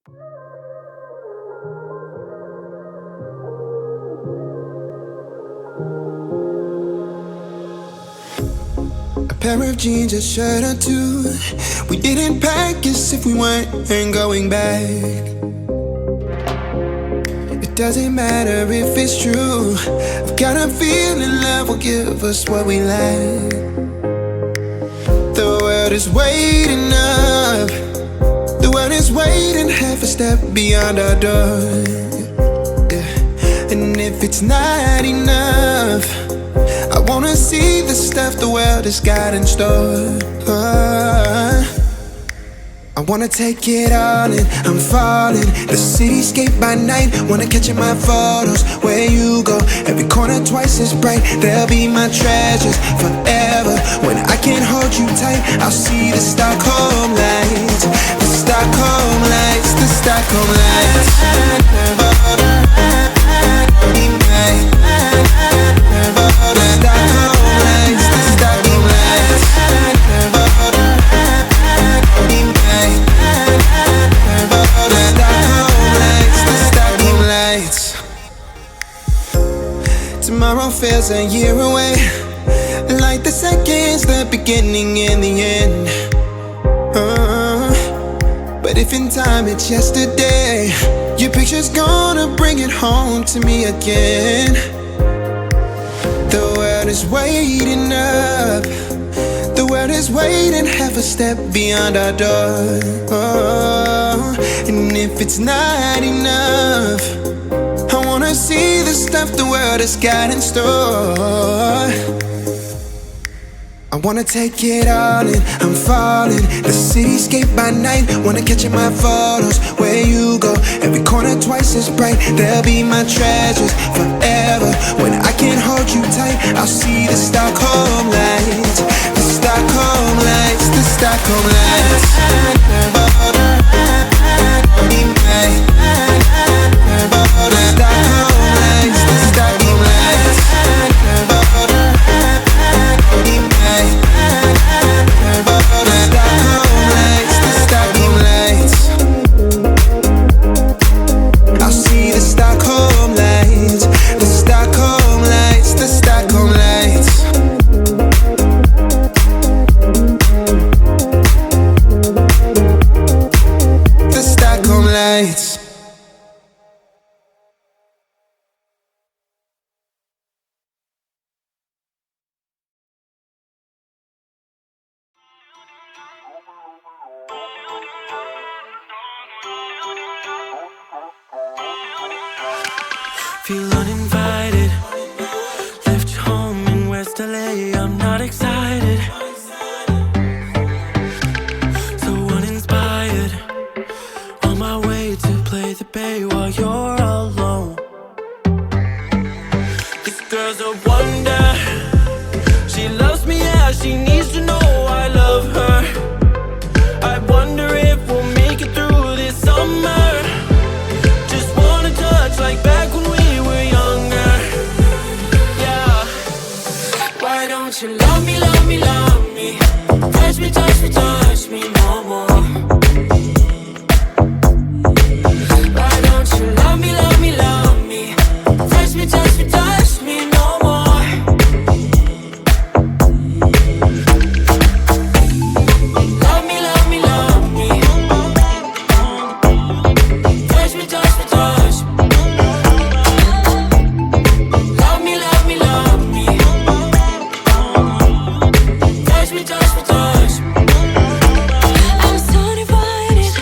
A pair of jeans, a shirt or two. We didn't pack as if we weren't going back. It doesn't matter if it's true. I've got a feeling love will give us what we lack. The world is waiting up. The world is waiting half a step beyond our door. Yeah. And if it's not enough, I wanna see the stuff the world has got in store. I wanna take it all in, I'm falling. The cityscape by night, wanna catch in my photos. Where you go, every corner twice as bright. They'll be my treasures forever. When I can't hold you tight, I'll see the Stockholm lights. The Stockholm lights, the Stockholm lights. Tomorrow feels a year away, like the seconds, the beginning and the end. But if in time it's yesterday, your picture's gonna bring it home to me again. The world is waiting up. The world is waiting half a step beyond our door. And if it's not enough, I wanna see the stuff the world has got in store. I wanna take it all in, I'm falling. The cityscape by night, wanna catch in my photos. Where you go, every corner twice as bright. They'll be my treasures forever. When I can't hold you tight, I'll see the Stockholm lights. The Stockholm lights, the Stockholm lights. Feel uninvited. Left you home in West LA. I'm not excited. So uninspired. On my way to play the bay while you're alone. This girl's a wonder. She loves me, yeah. She needs to know I love her. I wonder if we'll make it through this summer. Just wanna touch like back when we were younger. Yeah. Why don't you love me, love me, love me? Touch me, touch me, touch me no more. Why don't you love me, love me, love me? Touch me, touch me, touch me no more. Love me, love me, love me. Touch me, touch me, touch me. Love me, love me, love me. Touch me, touch me, touch me. I'm so divided,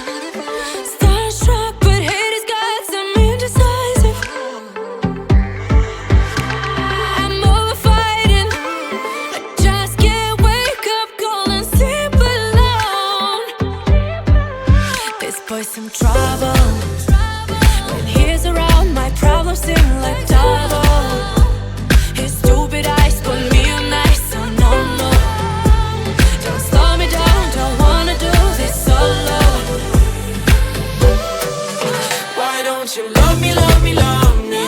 starstruck, but hate has got some indecisive. I'm over fighting, I just can't wake up cold and sleep alone. This boy's some trouble. When he's around, my problems seem like double. His stupid eyes put me on ice, so no, no. Don't slow me down, don't wanna do this solo. Why don't you love me, love me, love me?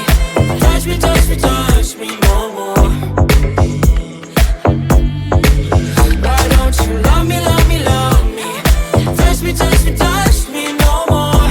Touch me, touch me, touch me no more. Why don't you love me, love me, love me? Touch me, touch me, touch me no more.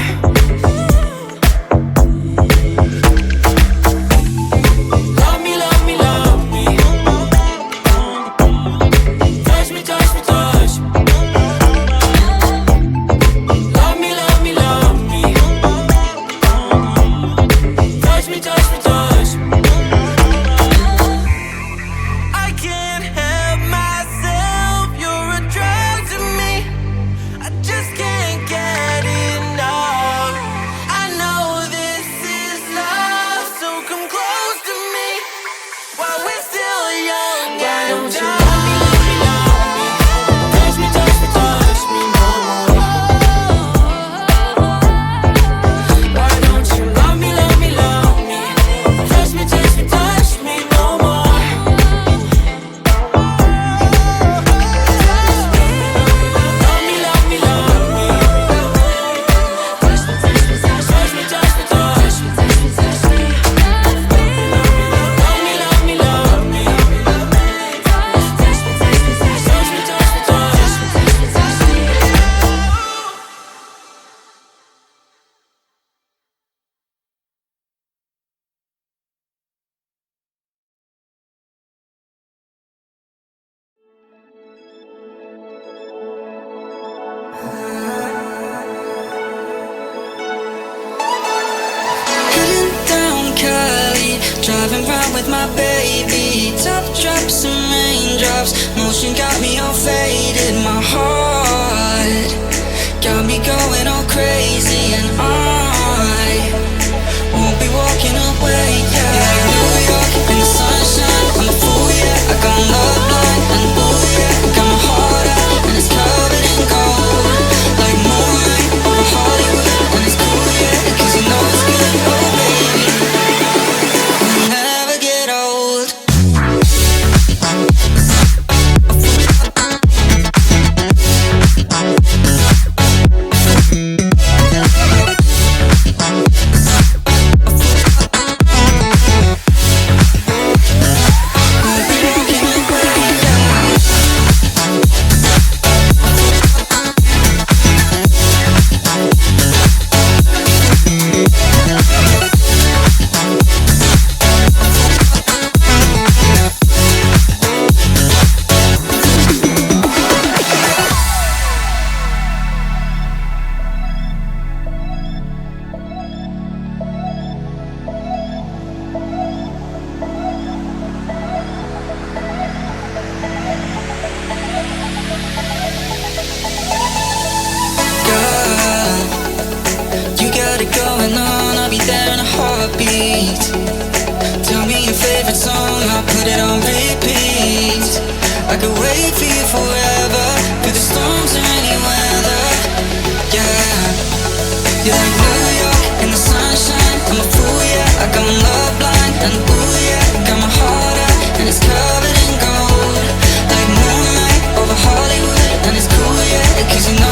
with my baby. Top drops and raindrops, motion got me all faded. My heart got me going all crazy, and I won't be walking away, yeah. Like New York in the sunshine, I'm a fool, yeah. I got love blind, and ooh, yeah. Got my heart out, and it's covered in gold. Like moonlight over Hollywood, and it's cool, yeah. Cause you know it's good, oh baby. We'll never get old. You got it going on, I'll be there in a heartbeat. Tell me your favorite song, I'll put it on repeat. I could wait for you forever, through the storms or any weather. Yeah, you're like New York in the sunshine, I'm a fool, yeah. I got love blind, and ooh, yeah. Got my heart out, and it's covered in gold. Like moonlight over Hollywood, and it's cool, yeah. Cause you know